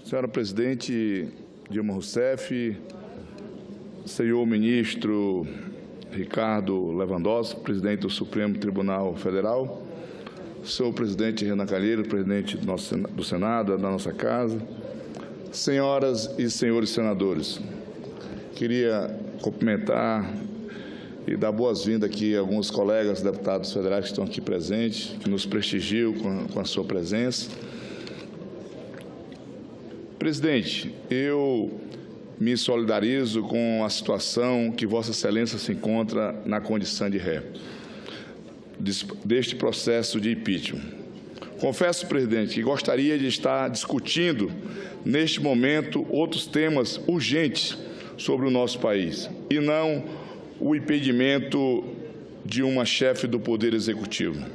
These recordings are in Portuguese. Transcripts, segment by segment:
Senhora Presidente Dilma Rousseff, senhor Ministro Ricardo Lewandowski, Presidente do Supremo Tribunal Federal, senhor Presidente Renan Calheiros, Presidente do Senado, da nossa Casa, senhoras e senhores senadores, queria cumprimentar e dar boas-vindas aqui a alguns colegas deputados federais que estão aqui presentes, que nos prestigiam com a sua presença. Presidente, eu me solidarizo com a situação que Vossa Excelência se encontra na condição de ré deste processo de impeachment. Confesso, presidente, que gostaria de estar discutindo, neste momento, outros temas urgentes sobre o nosso país, e não o impedimento de uma chefe do Poder Executivo,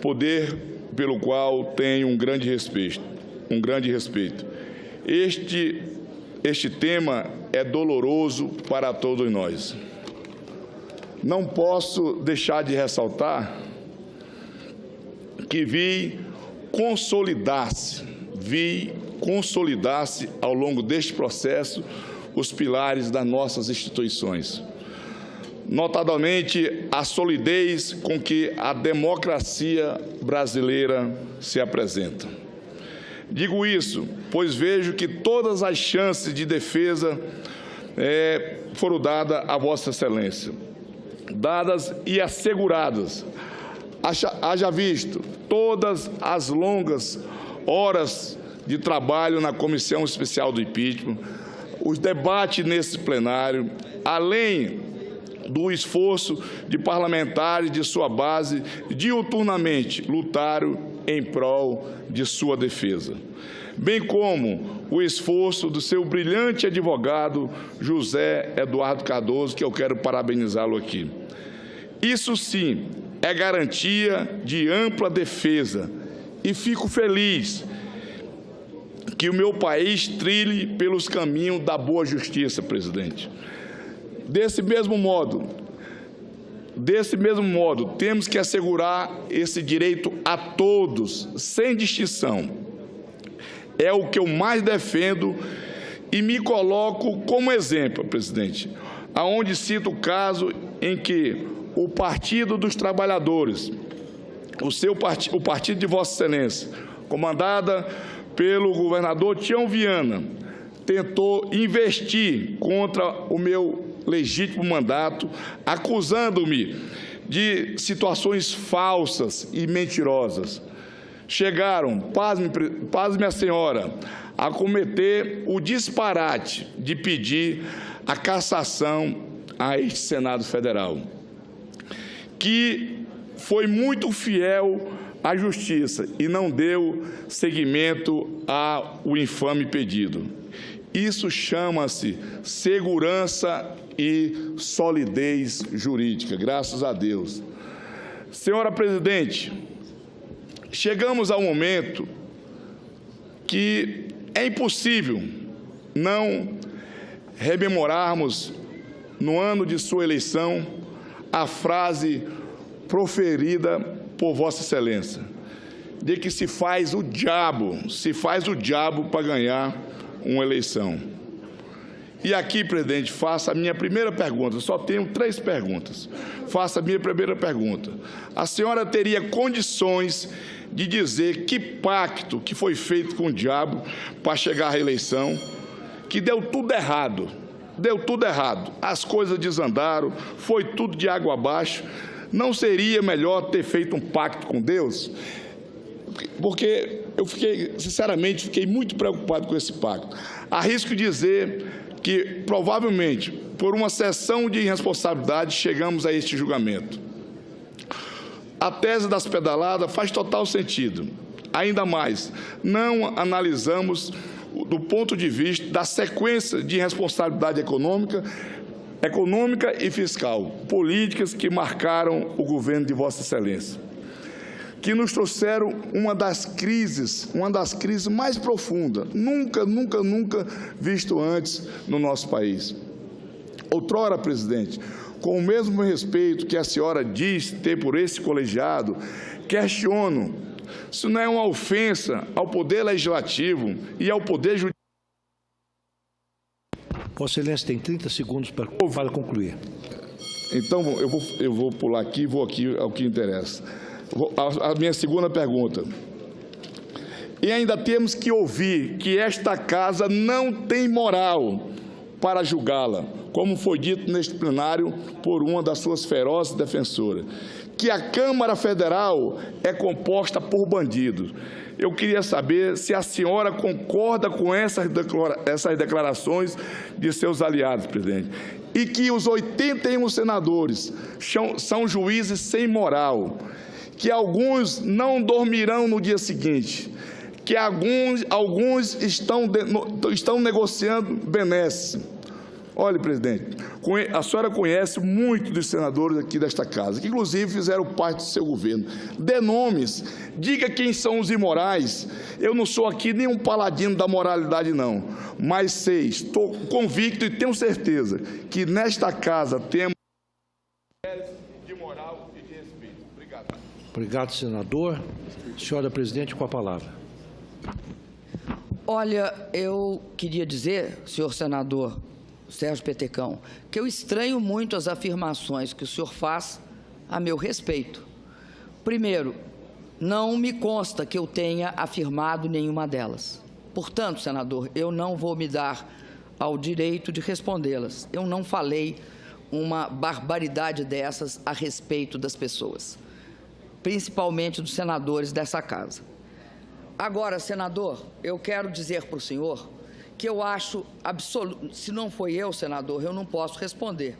poder pelo qual tenho um grande respeito. Este tema é doloroso para todos nós. Não posso deixar de ressaltar que vi consolidar-se ao longo deste processo os pilares das nossas instituições, notadamente a solidez com que a democracia brasileira se apresenta. Digo isso, pois vejo que todas as chances de defesa foram dadas a Vossa Excelência, dadas e asseguradas. Haja visto todas as longas horas de trabalho na Comissão Especial do Impeachment, os debates nesse plenário, além do esforço de parlamentares de sua base, diuturnamente lutaram em prol de sua defesa, bem como o esforço do seu brilhante advogado, José Eduardo Cardoso, que eu quero parabenizá-lo aqui. Isso sim é garantia de ampla defesa e fico feliz que o meu país trilhe pelos caminhos da boa justiça, presidente. Desse mesmo modo, temos que assegurar esse direito a todos, sem distinção. É o que eu mais defendo e me coloco como exemplo, presidente, aonde cito o caso em que o Partido dos Trabalhadores, o partido de Vossa Excelência, comandada pelo governador Tião Viana, tentou investir contra o meu legítimo mandato, acusando-me de situações falsas e mentirosas. Chegaram, pasme a senhora, a cometer o disparate de pedir a cassação a este Senado Federal, que foi muito fiel à Justiça e não deu seguimento ao infame pedido. Isso chama-se segurança e solidez jurídica, graças a Deus. Senhora Presidente, chegamos ao momento que é impossível não rememorarmos, no ano de sua eleição, a frase proferida por Vossa Excelência, de que se faz o diabo para ganhar uma eleição. E aqui, presidente, faço a minha primeira pergunta. Só tenho 3 perguntas. Faço a minha primeira pergunta. A senhora teria condições de dizer que pacto que foi feito com o diabo para chegar à reeleição, que deu tudo errado, as coisas desandaram, foi tudo de água abaixo? Não seria melhor ter feito um pacto com Deus? Porque eu sinceramente, fiquei muito preocupado com esse pacto. Arrisco dizer que, provavelmente, por uma cessão de irresponsabilidade, chegamos a este julgamento. A tese das pedaladas faz total sentido. Ainda mais, não analisamos do ponto de vista da sequência de irresponsabilidade econômica e fiscal, políticas que marcaram o governo de Vossa Excelência, que nos trouxeram uma das crises mais profundas, nunca visto antes no nosso país. Outrora, presidente, com o mesmo respeito que a senhora diz ter por esse colegiado, questiono Isso não é uma ofensa ao Poder Legislativo e ao Poder Judiciário. Vossa Excelência tem 30 segundos para concluir. Então, eu vou pular aqui e vou aqui ao que interessa. A minha segunda pergunta. E ainda temos que ouvir que esta Casa não tem moral para julgá-la, como foi dito neste plenário por uma das suas ferozes defensoras, que a Câmara Federal é composta por bandidos. Eu queria saber se a senhora concorda com essas declarações de seus aliados, presidente, e que os 81 senadores são juízes sem moral, que alguns não dormirão no dia seguinte, que alguns estão negociando benesses. Olha, presidente, a senhora conhece muitos dos senadores aqui desta Casa, que inclusive fizeram parte do seu governo. Dê nomes, diga quem são os imorais. Eu não sou aqui nenhum paladino da moralidade, não, mas estou convicto e tenho certeza que nesta Casa temos de moral e de respeito. Obrigado. Obrigado, senador. Senhora presidente, com a palavra. Olha, eu queria dizer, senhor senador Sérgio Petecão, que eu estranho muito as afirmações que o senhor faz a meu respeito. Primeiro, não me consta que eu tenha afirmado nenhuma delas. Portanto, senador, eu não vou me dar ao direito de respondê-las. Eu não falei uma barbaridade dessas a respeito das pessoas, principalmente dos senadores dessa Casa. Agora, senador, eu quero dizer para o senhor que eu acho absoluto. Se não foi eu, senador, eu não posso responder.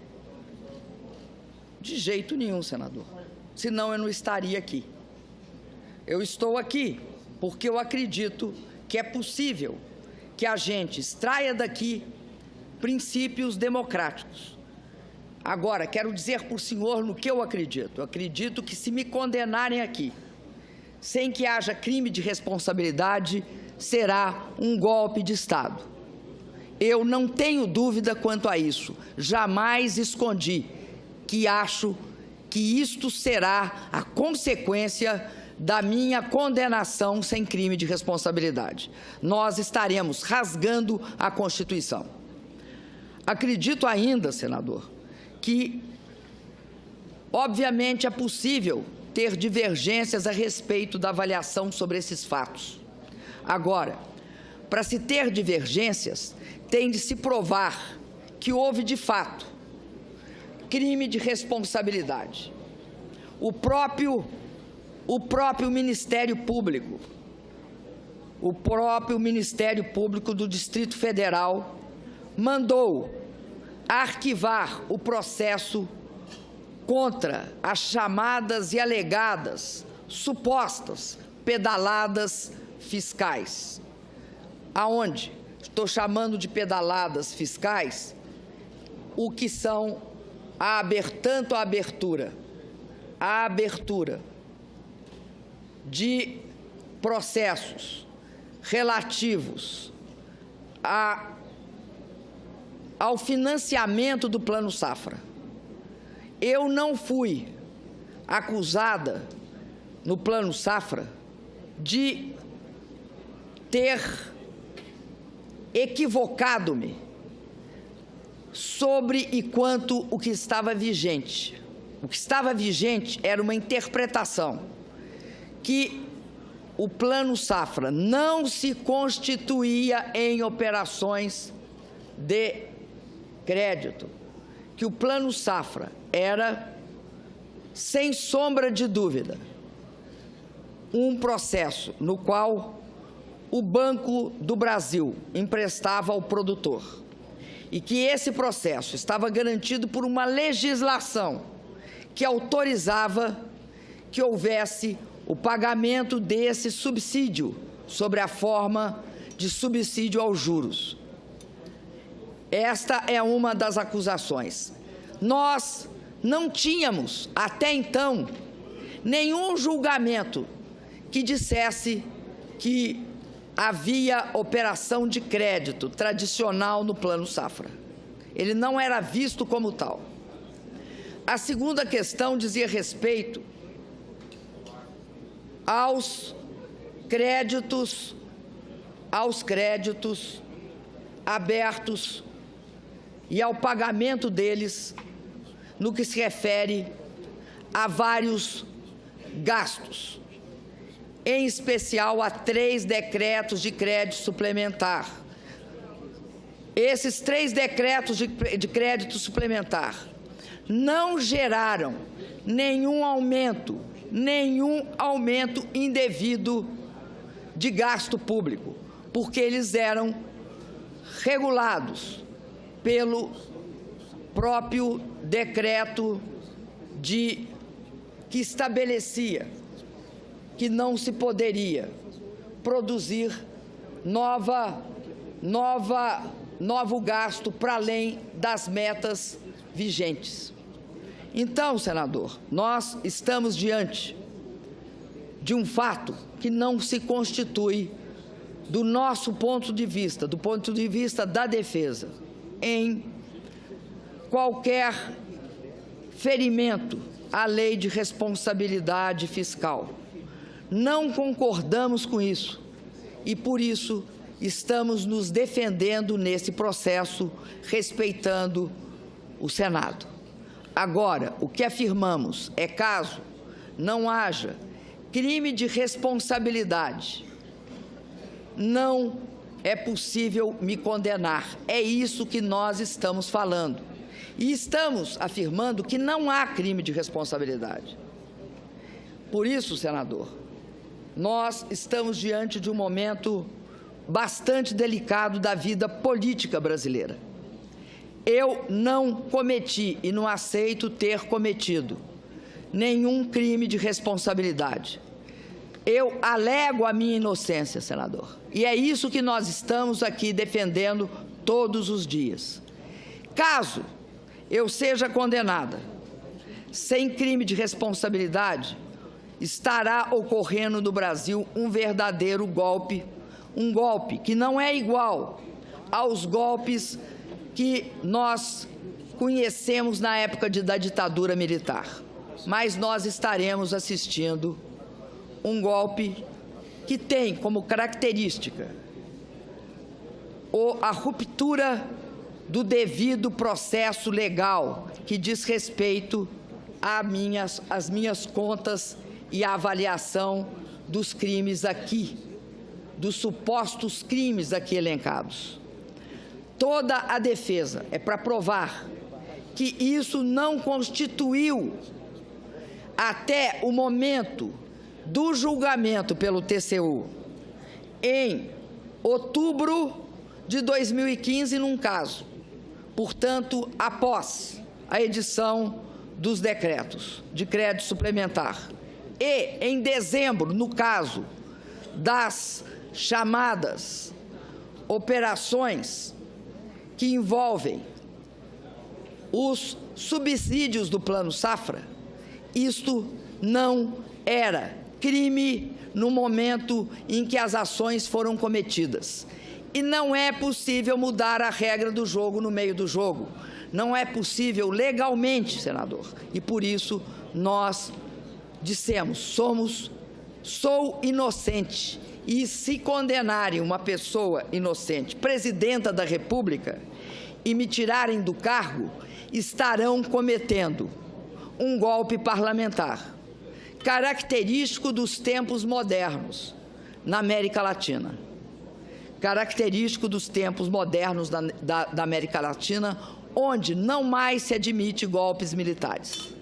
De jeito nenhum, senador. Senão eu não estaria aqui. Eu estou aqui porque eu acredito que é possível que a gente extraia daqui princípios democráticos. Agora, quero dizer para o senhor no que eu acredito. Eu acredito que se me condenarem aqui, sem que haja crime de responsabilidade, será um golpe de Estado. Eu não tenho dúvida quanto a isso. Jamais escondi que acho que isto será a consequência da minha condenação sem crime de responsabilidade. Nós estaremos rasgando a Constituição. Acredito ainda, senador, que, obviamente, é possível ter divergências a respeito da avaliação sobre esses fatos. Agora, para se ter divergências, tem de se provar que houve, de fato, crime de responsabilidade. O próprio Ministério Público, do Distrito Federal mandou arquivar o processo contra as chamadas e alegadas supostas pedaladas fiscais, aonde estou chamando de pedaladas fiscais o que são tanto a abertura de processos relativos ao financiamento do Plano Safra. Eu não fui acusada no Plano Safra de ter equivocado-me sobre e quanto o que estava vigente. O que estava vigente era uma interpretação que o Plano Safra não se constituía em operações de crédito, que o Plano Safra era, sem sombra de dúvida, um processo no qual o Banco do Brasil emprestava ao produtor e que esse processo estava garantido por uma legislação que autorizava que houvesse o pagamento desse subsídio sobre a forma de subsídio aos juros. Esta é uma das acusações. Nós não tínhamos, até então, nenhum julgamento que dissesse que havia operação de crédito tradicional no Plano Safra. Ele não era visto como tal. A segunda questão dizia respeito aos aos créditos abertos e ao pagamento deles no que se refere a vários gastos, em especial a 3 decretos de crédito suplementar. Esses 3 decretos de crédito suplementar não geraram nenhum aumento indevido de gasto público, porque eles eram regulados pelo próprio decreto que estabelecia que não se poderia produzir novo gasto para além das metas vigentes. Então, senador, nós estamos diante de um fato que não se constitui, do nosso ponto de vista, do ponto de vista da defesa, em qualquer ferimento à lei de responsabilidade fiscal. Não concordamos com isso e, por isso, estamos nos defendendo nesse processo, respeitando o Senado. Agora, o que afirmamos é caso não haja crime de responsabilidade, não é possível me condenar. É isso que nós estamos falando. E estamos afirmando que não há crime de responsabilidade. Por isso, senador, nós estamos diante de um momento bastante delicado da vida política brasileira. Eu não cometi e não aceito ter cometido nenhum crime de responsabilidade. Eu alego a minha inocência, senador. E é isso que nós estamos aqui defendendo todos os dias. Caso eu seja condenada sem crime de responsabilidade, estará ocorrendo no Brasil um verdadeiro golpe, um golpe que não é igual aos golpes que nós conhecemos na época da ditadura militar. Mas nós estaremos assistindo um golpe que tem como característica a ruptura do devido processo legal que diz respeito às minhas contas e à avaliação dos crimes aqui, dos supostos crimes aqui elencados. Toda a defesa é para provar que isso não constituiu, até o momento do julgamento pelo TCU, em outubro de 2015, num caso, portanto, após a edição dos decretos de crédito suplementar, e em dezembro, no caso das chamadas operações que envolvem os subsídios do Plano Safra, isto não era crime no momento em que as ações foram cometidas. E não é possível mudar a regra do jogo no meio do jogo. Não é possível legalmente, senador. E por isso nós dissemos, sou inocente. E se condenarem uma pessoa inocente, presidenta da República, e me tirarem do cargo, estarão cometendo um golpe parlamentar, característico dos tempos modernos na América Latina. Característico dos tempos modernos da América Latina, onde não mais se admite golpes militares.